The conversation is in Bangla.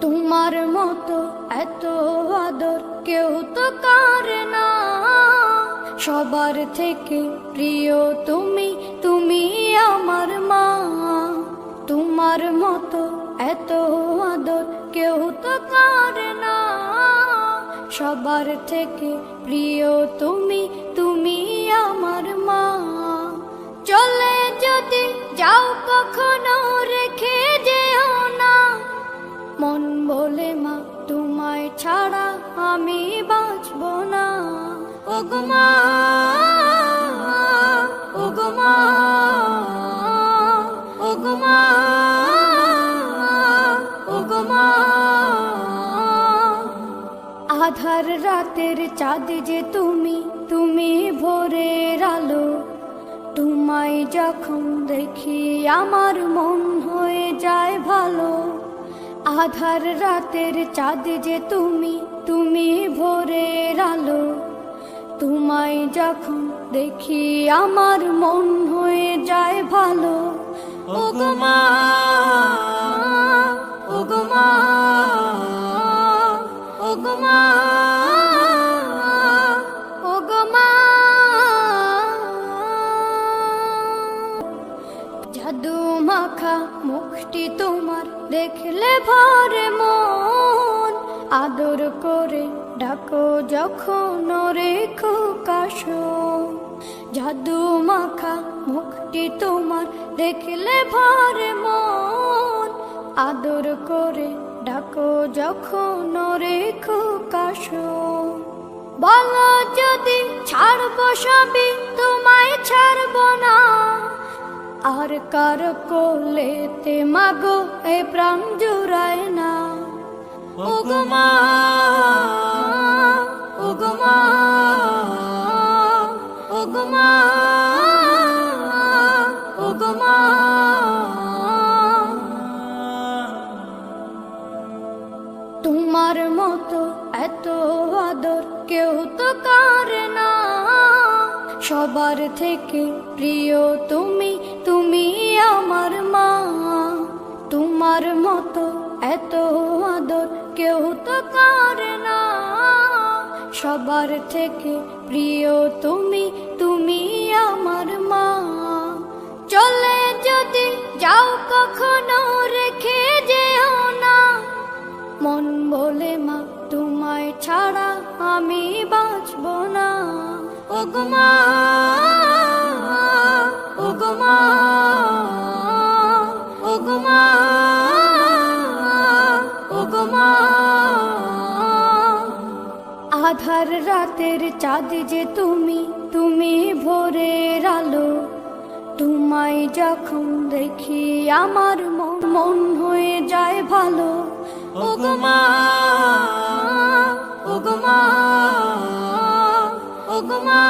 তোমার মতো এত আদর কেউ তো করে না, সবার থেকে প্রিয় তুমি, তুমি আমার মা। তোমার মতো এত আদর কেউ তো করে না, সবার থেকে প্রিয় তুমি, তুমি আমার মা। চলে যদি যাও কখনো রেখে যেও না, মন বলে মা তোমায় ছাড়া আমি বাঁচব না। ওগো মা, ওগো মা, ওগো মা, ওগো মা। আধার রাতের চাঁদ যে তুমি, তুমি ভোরের আলো। তোমায় যখন দেখি আমার মন হয়ে যায় ভালো। আধার রাতের চাঁদ যে তুমি, তুমি ভোরের আলো। তোমায় যখন দেখি আমার মন হয়ে যায় ভালো। ওগো মা, ওগো মা, ওগো মা, ওগো মা। জাদু মাখা মুখটি তোমার দেখলে ভরে মন, আদর করে ডাকো যখন রেখো কাশো। জাদু মাখা মুখটি তোমার দেখলে ভরে মন, আদর করে ডাকো যখন রেখো কাশো। বলো যদি ছাড়বো সবই, তোমায় ছাড়বো না। আর কার কোলেতে মাগো এ প্রাণ জুড়ায় না। ওগো মা, ওগো মা, ওগো মা, ওগো মা। তোমার মতো এত আদর কেউ তো করে না, সবার থেকে প্রিয় তুমি, তুমি আমার মা। তোমার মতো এত আদর কেউ তো করে না, সবার থেকে প্রিয় তুমি, তুমি আমার মা। চলে যদি যাও কখনো রেখে যেও না, মন বলে মা তোমায় ছাড়া আমি বাঁচব না। ওগো মা, ওগো মা, ওগো মা, ওগো মা। আধার রাতের চাঁদ যে তুমি, তুমি ভোরের আলো। তোমায় যখন দেখি আমার মন হয়ে যায় ভালো। ওগো মা, ওগো মা, ওগো মা।